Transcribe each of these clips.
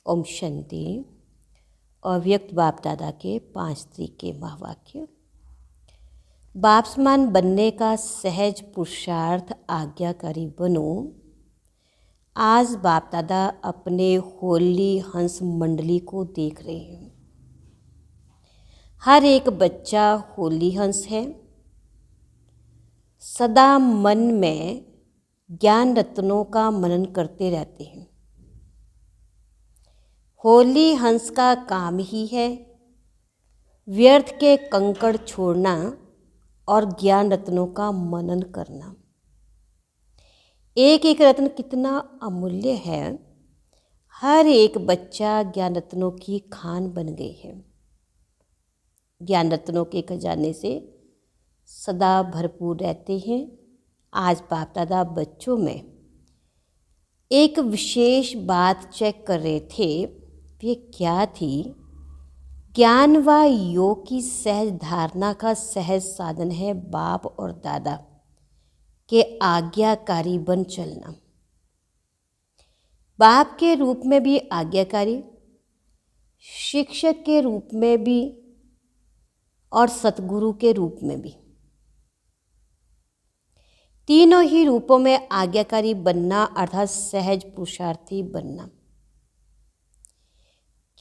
ओम शांति। अव्यक्त बाप दादा के 5 तरीके महावाक्य। बाप समान बनने का सहज पुरुषार्थ आज्ञाकारी बनो। आज बाप दादा अपने होली हंस मंडली को देख रहे हैं। हर एक बच्चा होली हंस है। सदा मन में ज्ञान रत्नों का मनन करते रहते हैं। होली हंस का काम ही है व्यर्थ के कंकड़ छोड़ना और ज्ञान रत्नों का मनन करना। एक एक रत्न कितना अमूल्य है। हर एक बच्चा ज्ञान रत्नों की खान बन गई है। ज्ञान रत्नों के खजाने से सदा भरपूर रहते हैं। आज बाप दादा बच्चों में एक विशेष बात चेक कर रहे थे। ये क्या थी? ज्ञान व योग की सहज धारणा का सहज साधन है बाप और दादा के आज्ञाकारी बन चलना। बाप के रूप में भी आज्ञाकारी, शिक्षक के रूप में भी और सतगुरु के रूप में भी। तीनों ही रूपों में आज्ञाकारी बनना अर्थात सहज पुरुषार्थी बनना,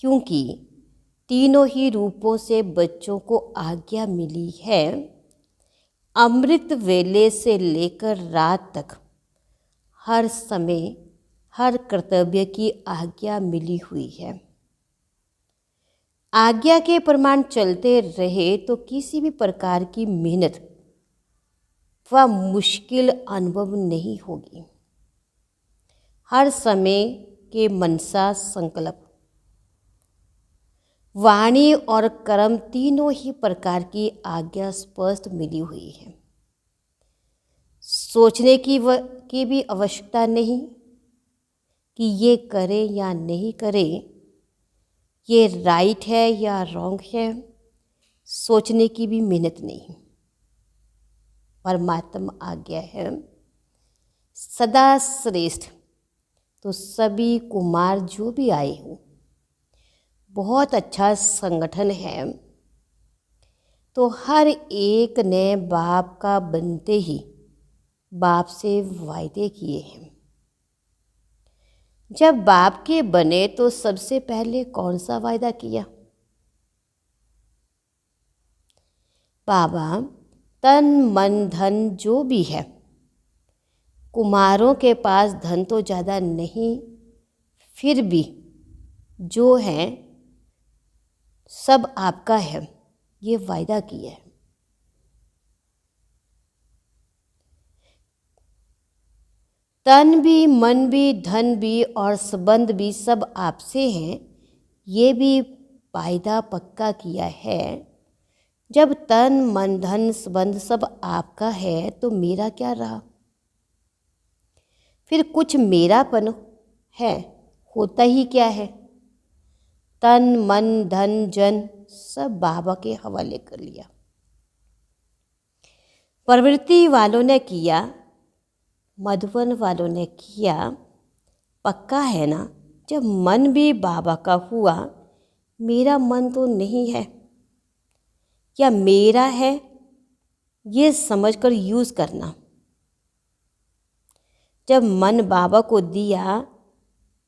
क्योंकि तीनों ही रूपों से बच्चों को आज्ञा मिली है। अमृत वेले से लेकर रात तक हर समय हर कर्तव्य की आज्ञा मिली हुई है। आज्ञा के प्रमाण चलते रहे तो किसी भी प्रकार की मेहनत व मुश्किल अनुभव नहीं होगी। हर समय के मनसा संकल्प, वाणी और कर्म तीनों ही प्रकार की आज्ञा स्पष्ट मिली हुई है। सोचने की भी आवश्यकता नहीं कि ये करे या नहीं करे, ये राइट है या रॉन्ग है। सोचने की भी मेहनत नहीं। परमात्मा आज्ञा है सदा श्रेष्ठ। तो सभी कुमार जो भी आए हों, बहुत अच्छा संगठन है। तो हर एक ने बाप का बनते ही बाप से वायदे किए हैं। जब बाप के बने तो सबसे पहले कौन सा वायदा किया? बाबा तन मन धन जो भी है, कुमारों के पास धन तो ज़्यादा नहीं, फिर भी जो है सब आपका है, ये वायदा किया है। तन भी, मन भी, धन भी और संबंध भी सब आपसे हैं, ये भी वायदा पक्का किया है। जब तन मन धन संबंध सब आपका है तो मेरा क्या रहा? फिर कुछ मेरापन है? होता ही क्या है? तन मन धन जन सब बाबा के हवाले कर लिया। प्रवृत्ति वालों ने किया, मधुबन वालों ने किया। पक्का है ना? जब मन भी बाबा का हुआ, मेरा मन तो नहीं है या मेरा है, ये समझकर यूज़ करना। जब मन बाबा को दिया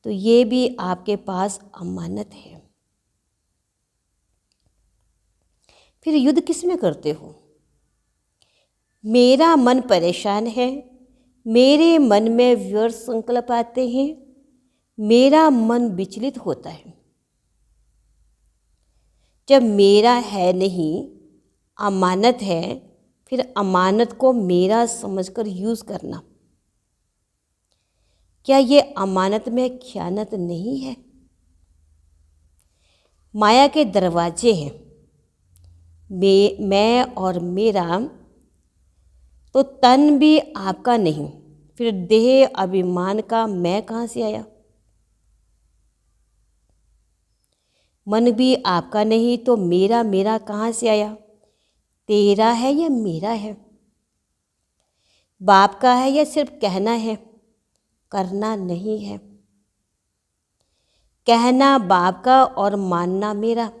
तो ये भी आपके पास अमानत है। फिर युद्ध किस में करते हो? मेरा मन परेशान है, मेरे मन में व्यर्थ संकल्प आते हैं, मेरा मन विचलित होता है। जब मेरा है नहीं, अमानत है, फिर अमानत को मेरा समझकर यूज़ करना। क्या ये अमानत में खयानत नहीं है? माया के दरवाजे हैं, मैं और मेरा। तो तन भी आपका नहीं, फिर देह अभिमान का मैं कहाँ से आया? मन भी आपका नहीं तो मेरा मेरा कहाँ से आया? तेरा है या मेरा है? बाप का है या सिर्फ कहना है, करना नहीं है? कहना बाप का और मानना मेरा।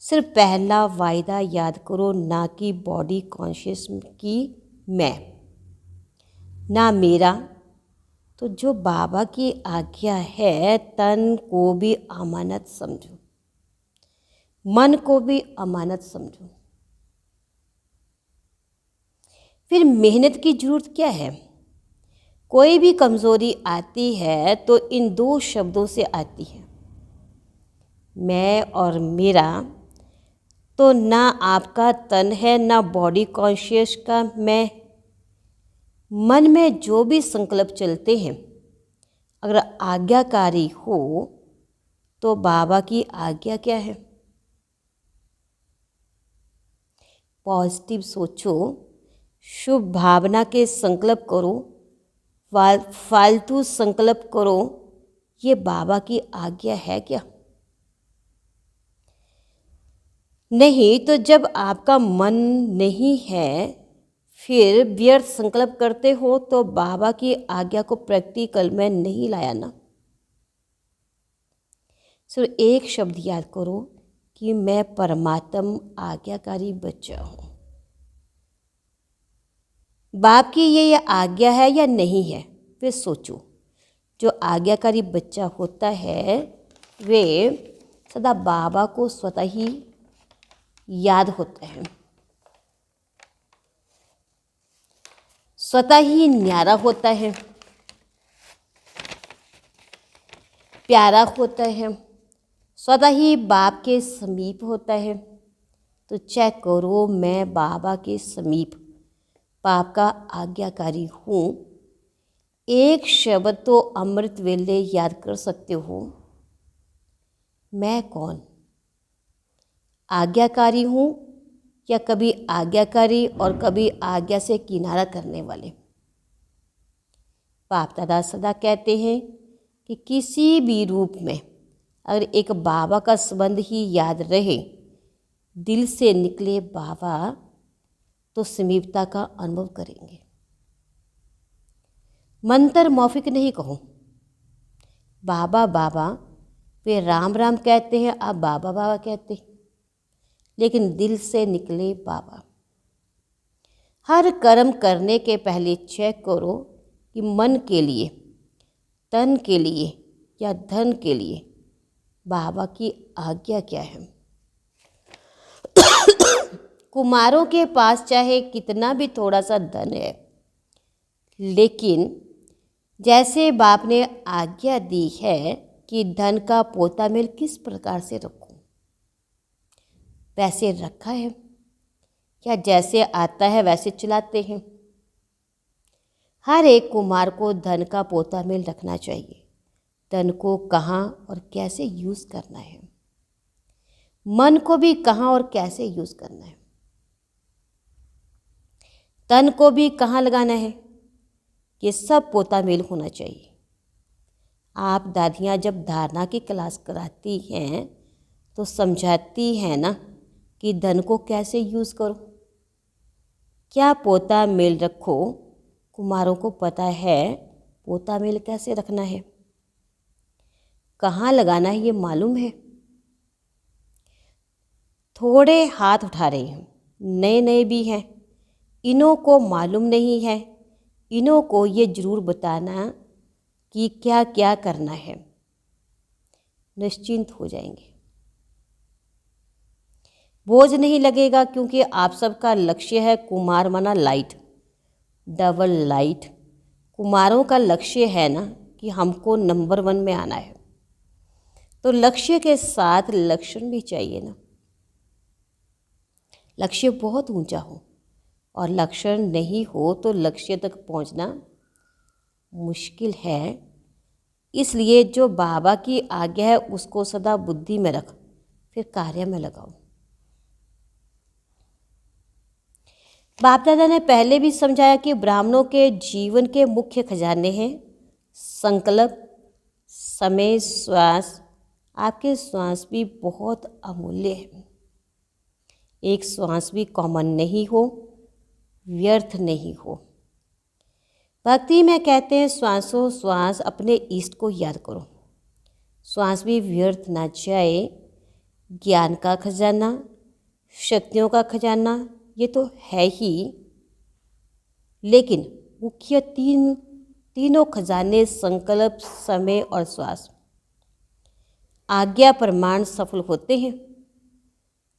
सिर्फ पहला वायदा याद करो, ना कि बॉडी कॉन्शियस की मैं, ना मेरा। तो जो बाबा की आज्ञा है, तन को भी अमानत समझो, मन को भी अमानत समझो। फिर मेहनत की जरूरत क्या है? कोई भी कमज़ोरी आती है तो इन दो शब्दों से आती है, मैं और मेरा। तो ना आपका तन है, ना बॉडी कॉन्शियस का मैं। मन में जो भी संकल्प चलते हैं, अगर आज्ञाकारी हो तो बाबा की आज्ञा क्या है? पॉजिटिव सोचो, शुभ भावना के संकल्प करो, फालतू संकल्प करो, ये बाबा की आज्ञा है क्या? नहीं। तो जब आपका मन नहीं है, फिर व्यर्थ संकल्प करते हो, तो बाबा की आज्ञा को प्रैक्टिकल में नहीं लाया ना। सिर्फ एक शब्द याद करो कि मैं परमात्म आज्ञाकारी बच्चा हूँ। बाप की ये आज्ञा है या नहीं है? फिर सोचो। जो आज्ञाकारी बच्चा होता है वे सदा बाबा को स्वतः ही याद होता है, स्वतः ही न्यारा होता है, प्यारा होता है, स्वतः ही बाप के समीप होता है। तो चेक करो, मैं बाबा के समीप बाप का आज्ञाकारी हूँ। एक शब्द तो अमृत वेले याद कर सकते हो, मैं कौन? आज्ञाकारी हूँ या कभी आज्ञाकारी और कभी आज्ञा से किनारा करने वाले? बाप दादा सदा कहते हैं कि किसी भी रूप में अगर एक बाबा का संबंध ही याद रहे, दिल से निकले बाबा, तो समीपता का अनुभव करेंगे। मंत्र मौखिक नहीं कहो, बाबा बाबा। वे राम राम कहते हैं, आप बाबा बाबा कहते हैं, लेकिन दिल से निकले बाबा। हर कर्म करने के पहले चेक करो कि मन के लिए, तन के लिए या धन के लिए बाबा की आज्ञा क्या है। कुमारों के पास चाहे कितना भी थोड़ा सा धन है, लेकिन जैसे बाप ने आज्ञा दी है कि धन का पोता मेल किस प्रकार से रखूं, वैसे रखा है क्या? जैसे आता है वैसे चलाते हैं। हर एक कुमार को धन का पोता मेल रखना चाहिए। धन को कहाँ और कैसे यूज़ करना है, मन को भी कहाँ और कैसे यूज़ करना है, तन को भी कहाँ लगाना है, ये सब पोता मेल होना चाहिए। आप दादियाँ जब धारणा की क्लास कराती हैं तो समझाती हैं ना कि धन को कैसे यूज़ करो, क्या पोता मेल रखो। कुमारों को पता है पोता मेल कैसे रखना है, कहाँ लगाना है, ये मालूम है। थोड़े हाथ उठा रहे हैं, नए नए भी हैं, इन्हों को मालूम नहीं है। इन्हों को ये ज़रूर बताना कि क्या क्या करना है, निश्चिंत हो जाएंगे, बोझ नहीं लगेगा। क्योंकि आप सबका लक्ष्य है कुमार माना लाइट, डबल लाइट। कुमारों का लक्ष्य है ना कि हमको नंबर 1 में आना है, तो लक्ष्य के साथ लक्षण भी चाहिए ना। लक्ष्य बहुत ऊंचा हो और लक्षण नहीं हो तो लक्ष्य तक पहुंचना मुश्किल है। इसलिए जो बाबा की आज्ञा है उसको सदा बुद्धि में रख, फिर कार्य में लगाओ। बाप दादा ने पहले भी समझाया कि ब्राह्मणों के जीवन के मुख्य खजाने हैं संकल्प, समय, श्वास। आपके श्वास भी बहुत अमूल्य है। एक श्वास भी कॉमन नहीं हो, व्यर्थ नहीं हो। भक्ति में कहते हैं श्वासों श्वास अपने इष्ट को याद करो, श्वास भी व्यर्थ ना जाए। ज्ञान का खजाना, शक्तियों का खजाना ये तो है ही, लेकिन मुख्य तीनों खजाने संकल्प, समय और श्वास आज्ञा प्रमाण सफल होते हैं,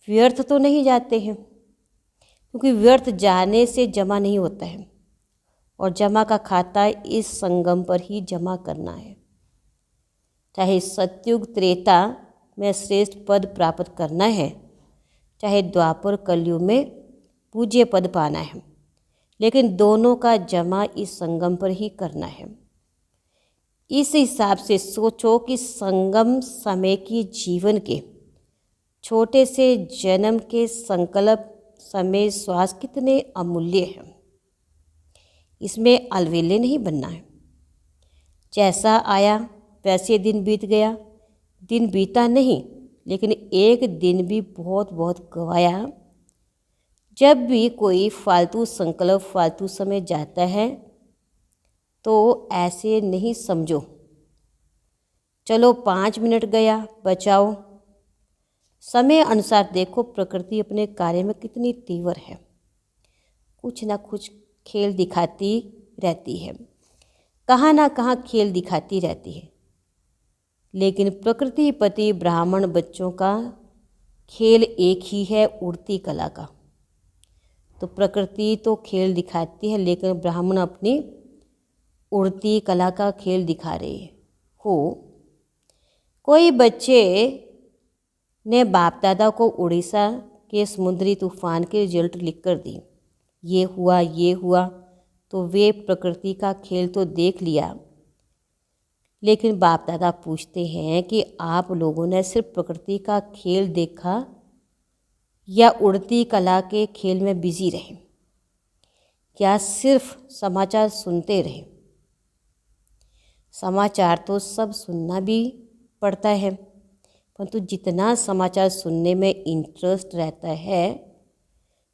व्यर्थ तो नहीं जाते हैं, क्योंकि व्यर्थ जाने से जमा नहीं होता है और जमा का खाता इस संगम पर ही जमा करना है। चाहे सतयुग त्रेता में श्रेष्ठ पद प्राप्त करना है, चाहे द्वापर कलयुग में पूज्य पद पाना है, लेकिन दोनों का जमा इस संगम पर ही करना है। इस हिसाब से सोचो कि संगम समय की जीवन के छोटे से जन्म के संकल्प, समय, श्वास कितने अमूल्य हैं। इसमें अलवेले नहीं बनना है। जैसा आया वैसे दिन बीत गया, दिन बीता नहीं, लेकिन एक दिन भी बहुत बहुत गवाया। जब भी कोई फालतू संकल्प, फालतू समय जाता है तो ऐसे नहीं समझो चलो 5 मिनट गया बचाओ। समय अनुसार देखो प्रकृति अपने कार्य में कितनी तीव्र है, कुछ ना कुछ खेल दिखाती रहती है, कहाँ ना कहाँ खेल दिखाती रहती है। लेकिन प्रकृति पति ब्राह्मण बच्चों का खेल एक ही है, उड़ती कला का। तो प्रकृति तो खेल दिखाती है, लेकिन ब्राह्मण अपनी उड़ती कला का खेल दिखा रहे हो। कोई बच्चे ने बाप दादा को उड़ीसा के समुद्री तूफान के रिजल्ट लिख कर दी, ये हुआ, तो वे प्रकृति का खेल तो देख लिया, लेकिन बाप दादा पूछते हैं कि आप लोगों ने सिर्फ प्रकृति का खेल देखा या उड़ती कला के खेल में बिजी रहे, क्या सिर्फ समाचार सुनते रहे? समाचार तो सब सुनना भी पड़ता है, परंतु जितना समाचार सुनने में इंटरेस्ट रहता है,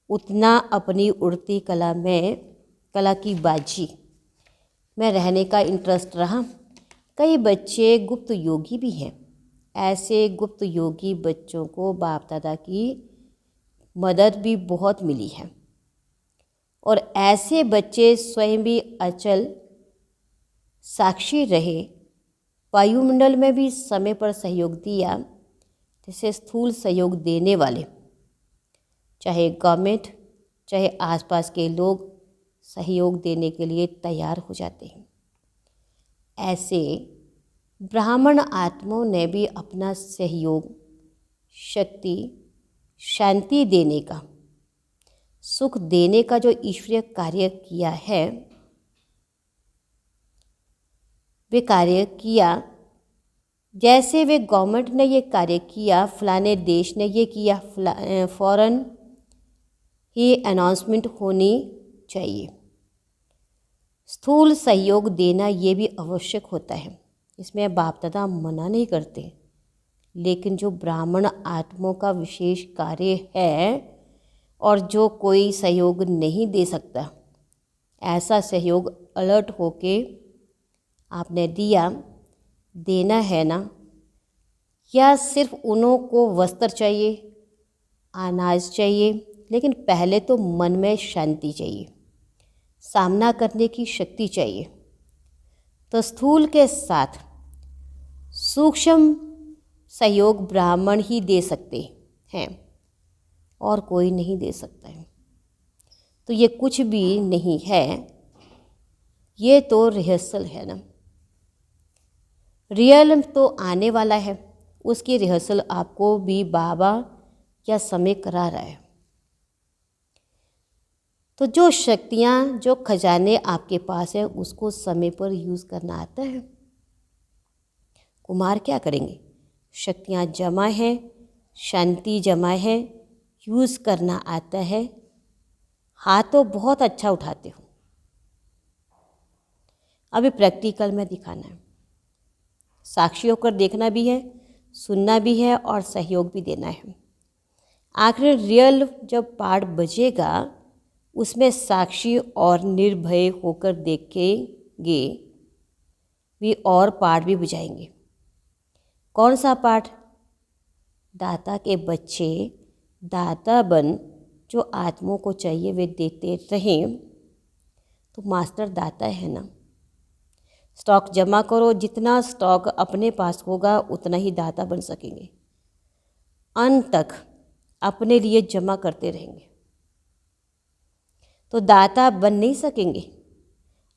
उतना अपनी उड़ती कला में, कला की बाजी में रहने का इंटरेस्ट रहा। कई बच्चे गुप्त योगी भी हैं। ऐसे गुप्त योगी बच्चों को बाप दादा की मदद भी बहुत मिली है, और ऐसे बच्चे स्वयं भी अचल साक्षी रहे, वायुमंडल में भी समय पर सहयोग दिया। जैसे स्थूल सहयोग देने वाले, चाहे गवर्नमेंट चाहे आसपास के लोग, सहयोग देने के लिए तैयार हो जाते हैं। ऐसे ब्राह्मण आत्माओं ने भी अपना सहयोग, शक्ति, शांति देने का, सुख देने का जो ईश्वरीय कार्य किया है, वे कार्य किया। जैसे वे गवर्नमेंट ने ये कार्य किया, फलाने देश ने ये किया, फौरन ही अनाउंसमेंट होनी चाहिए। स्थूल सहयोग देना ये भी आवश्यक होता है, इसमें बाप दादा मना नहीं करते, लेकिन जो ब्राह्मण आत्माओं का विशेष कार्य है और जो कोई सहयोग नहीं दे सकता, ऐसा सहयोग अलर्ट होके आपने दिया, देना है ना। या सिर्फ उन्हों को वस्त्र चाहिए, अनाज चाहिए, लेकिन पहले तो मन में शांति चाहिए, सामना करने की शक्ति चाहिए। तो स्थूल के साथ सूक्ष्म सहयोग ब्राह्मण ही दे सकते हैं और कोई नहीं दे सकता है। तो ये कुछ भी नहीं है, ये तो रिहर्सल है ना। रियल तो आने वाला है, उसकी रिहर्सल आपको भी बाबा या समय करा रहा है। तो जो शक्तियाँ, जो खजाने आपके पास है, उसको समय पर यूज़ करना आता है। कुमार क्या करेंगे? शक्तियाँ जमा है, शांति जमा है, यूज़ करना आता है, हाथ तो बहुत अच्छा उठाते हो। अभी प्रैक्टिकल में दिखाना है, साक्षी होकर देखना भी है, सुनना भी है और सहयोग भी देना है। आखिर रियल जब पार्ट बजेगा, उसमें साक्षी और निर्भय होकर देखेंगे वे और पाठ भी बुझाएंगे। कौन सा पाठ? दाता के बच्चे दाता बन, जो आत्माओं को चाहिए वे देते रहें। तो मास्टर दाता है ना। स्टॉक जमा करो, जितना स्टॉक अपने पास होगा उतना ही दाता बन सकेंगे। अंत तक अपने लिए जमा करते रहेंगे तो दाता बन नहीं सकेंगे।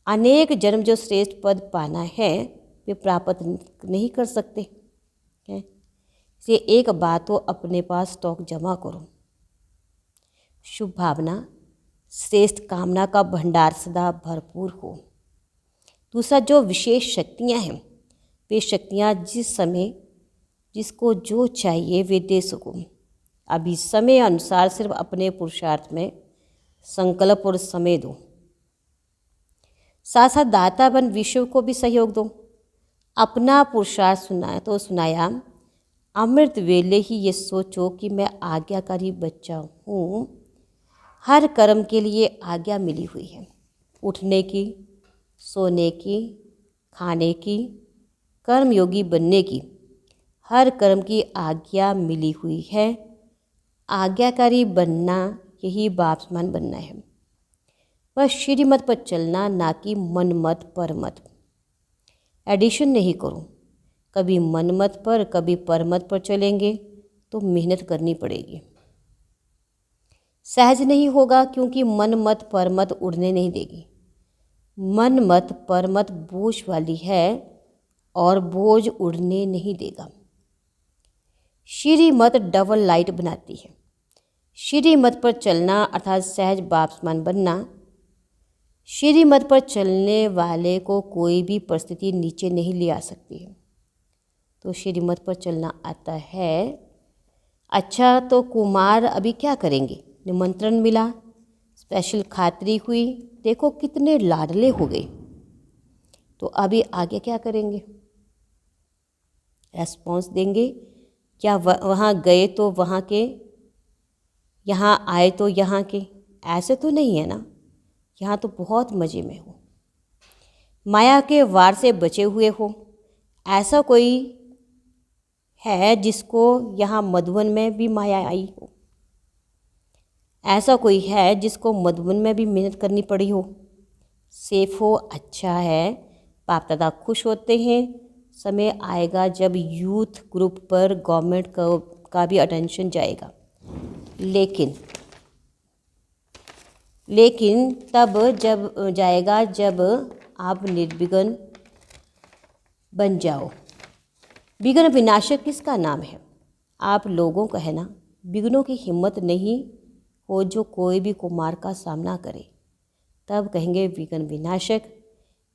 अनेक जन्म जो श्रेष्ठ पद पाना है वे प्राप्त नहीं कर सकते हैं। इसलिए एक बात तो अपने पास स्टॉक जमा करो। शुभ भावना, श्रेष्ठ कामना का भंडार सदा भरपूर हो। दूसरा, जो विशेष शक्तियां हैं वे शक्तियां जिस समय जिसको जो चाहिए वे दे सको। अभी समय अनुसार सिर्फ अपने पुरुषार्थ में संकल्प और समय दो। साथ साथ दाता बन विश्व को भी सहयोग दो। अपना पुरुषार्थ सुनाया। अमृत वेले ही ये सोचो कि मैं आज्ञाकारी बच्चा हूँ। हर कर्म के लिए आज्ञा मिली हुई है, उठने की, सोने की, खाने की, कर्मयोगी बनने की। हर कर्म की आज्ञा मिली हुई है। आज्ञाकारी बनना यही बाप समान बनना है। बस श्रीमत पर चलना, ना कि मन मत पर मत। एडिशन नहीं करो। कभी मन मत पर कभी पर मत पर चलेंगे तो मेहनत करनी पड़ेगी। सहज नहीं होगा क्योंकि मन मत पर मत उड़ने नहीं देगी। मन मत पर मत बोझ वाली है और बोझ उड़ने नहीं देगा। श्रीमत डबल लाइट बनाती है। श्रीमत पर चलना अर्थात सहज बाप समान बनना। श्रीमत पर चलने वाले को कोई भी परिस्थिति नीचे नहीं ले आ सकती है। तो श्रीमत पर चलना आता है। अच्छा, तो कुमार अभी क्या करेंगे? निमंत्रण मिला, स्पेशल खातरी हुई, देखो कितने लाडले हो गए। तो अभी आगे क्या करेंगे? रेस्पॉन्स देंगे क्या? वहाँ गए तो वहाँ के, यहाँ आए तो यहाँ के, ऐसे तो नहीं है ना। यहाँ तो बहुत मज़े में हो, माया के वार से बचे हुए हो। ऐसा कोई है जिसको यहाँ मधुबन में भी माया आई हो? ऐसा कोई है जिसको मधुबन में भी मेहनत करनी पड़ी हो? सेफ हो, अच्छा है। बाप दादा खुश होते हैं। समय आएगा जब यूथ ग्रुप पर गवर्नमेंट का भी अटेंशन जाएगा, लेकिन तब जब जाएगा जब आप निर्विघ्न बन जाओ। विघ्न विनाशक किसका नाम है? आप लोगों का है ना। विघ्नों की हिम्मत नहीं हो जो कोई भी कुमार का सामना करे, तब कहेंगे विघ्न विनाशक।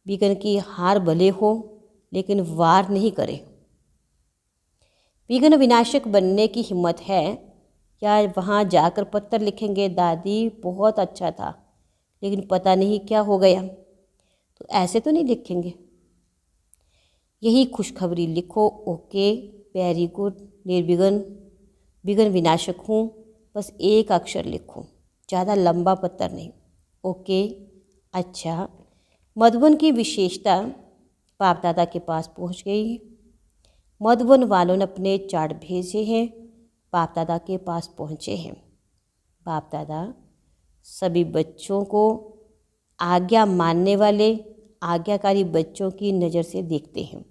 विघ्न की हार भले हो लेकिन वार नहीं करे। विघ्न विनाशक बनने की हिम्मत है या वहाँ जाकर पत्र लिखेंगे, दादी बहुत अच्छा था लेकिन पता नहीं क्या हो गया? तो ऐसे तो नहीं लिखेंगे। यही खुशखबरी लिखो, ओके, वेरी गुड, निर्विघ्न, विघ्न विनाशक हूँ। बस एक अक्षर लिखो, ज़्यादा लंबा पत्र नहीं। ओके, अच्छा। मधुबन की विशेषता बाप दादा के पास पहुँच गई। मधुबन वालों ने अपने चार्ट भेजे हैं, बाप दादा के पास पहुँचे हैं। बाप दादा सभी बच्चों को आज्ञा मानने वाले आज्ञाकारी बच्चों की नज़र से देखते हैं।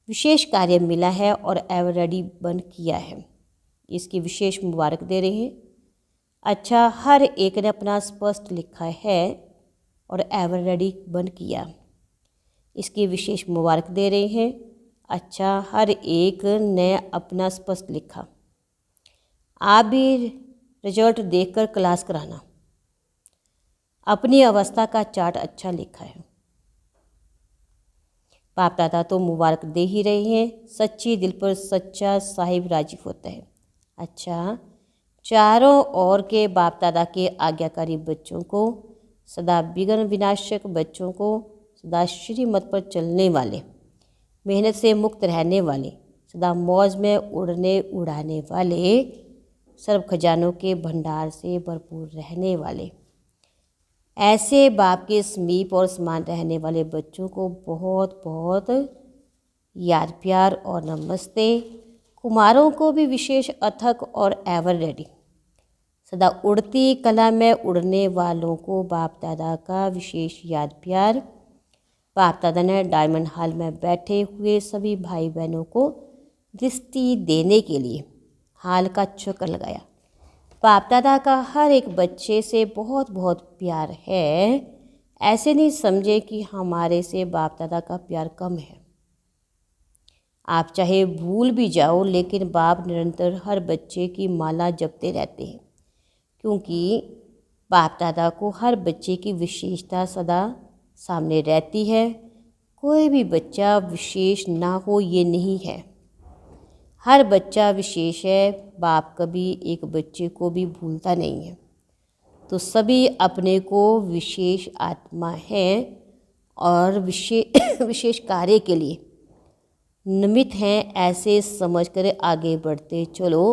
विशेष कार्य मिला है और एवर रेडी बन किया है, इसकी विशेष मुबारक दे रहे हैं। अच्छा, हर एक ने अपना स्पष्ट लिखा है और एवर रेडी बन किया, इसकी विशेष मुबारक दे रहे हैं। अच्छा, हर एक ने अपना स्पष्ट लिखा। आप भी रिजल्ट देखकर क्लास कराना। अपनी अवस्था का चार्ट अच्छा लिखा है। बाप दादा तो मुबारक दे ही रहे हैं। सच्ची दिल पर सच्चा साहिब राजी होता है। अच्छा, चारों ओर के बाप दादा के आज्ञाकारी बच्चों को, सदा विघ्न विनाशक बच्चों को, सदा श्रीमत पर चलने वाले, मेहनत से मुक्त रहने वाले, सदा मौज में उड़ने उड़ाने वाले, सर्व खजानों के भंडार से भरपूर रहने वाले, ऐसे बाप के समीप और समान रहने वाले बच्चों को बहुत बहुत याद प्यार और नमस्ते। कुमारों को भी विशेष अथक और एवर रेडी। सदा उड़ती कला में उड़ने वालों को बाप दादा का विशेष याद प्यार। बाप दादा ने डायमंड हॉल में बैठे हुए सभी भाई बहनों को दृष्टि देने के लिए हॉल का चक्कर लगाया। बाप दादा का हर एक बच्चे से बहुत बहुत प्यार है। ऐसे नहीं समझे कि हमारे से बाप दादा का प्यार कम है। आप चाहे भूल भी जाओ, लेकिन बाप निरंतर हर बच्चे की माला जपते रहते हैं, क्योंकि बाप दादा को हर बच्चे की विशेषता सदा सामने रहती है। कोई भी बच्चा विशेष ना हो ये नहीं है, हर बच्चा विशेष है। बाप कभी एक बच्चे को भी भूलता नहीं है। तो सभी अपने को विशेष आत्मा हैं और विशेष कार्य के लिए निमित्त हैं, ऐसे समझकर आगे बढ़ते चलो।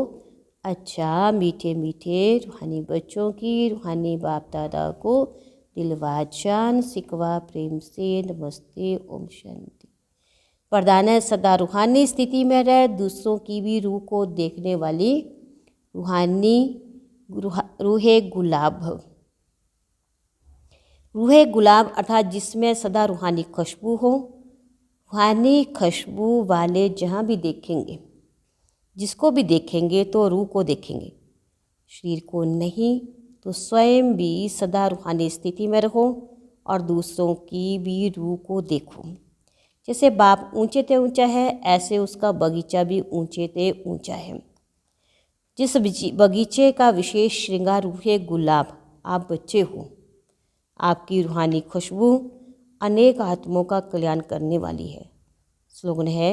अच्छा, मीठे मीठे रूहानी बच्चों की रूहानी बाप दादा को दिलवा जान सिकवा प्रेम से नमस्ते, ओम शांति। वरदान है, सदा रूहानी स्थिति में रह, दूसरों की भी रूह को देखने वाली रूहानी रूहे गुलाब। रूहे गुलाब अर्थात जिसमें सदा रूहानी खुशबू हो। रूहानी खुशबू वाले जहाँ भी देखेंगे, जिसको भी देखेंगे तो रूह को देखेंगे, शरीर को नहीं। तो स्वयं भी सदा रूहानी स्थिति में रहो और दूसरों की भी रूह को देखो। जैसे बाप ऊंचे ते ऊंचा है, ऐसे उसका बगीचा भी ऊंचे ते ऊंचा है। जिस बगीचे का विशेष श्रृंगार रूहे गुलाब आप बच्चे हो। आपकी रूहानी खुशबू अनेक आत्माओं का कल्याण करने वाली है। स्लोगन है,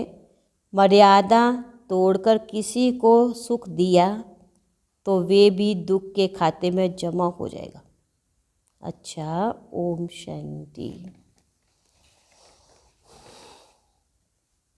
मर्यादा तोड़कर किसी को सुख दिया तो वे भी दुख के खाते में जमा हो जाएगा। अच्छा, ओम शांति।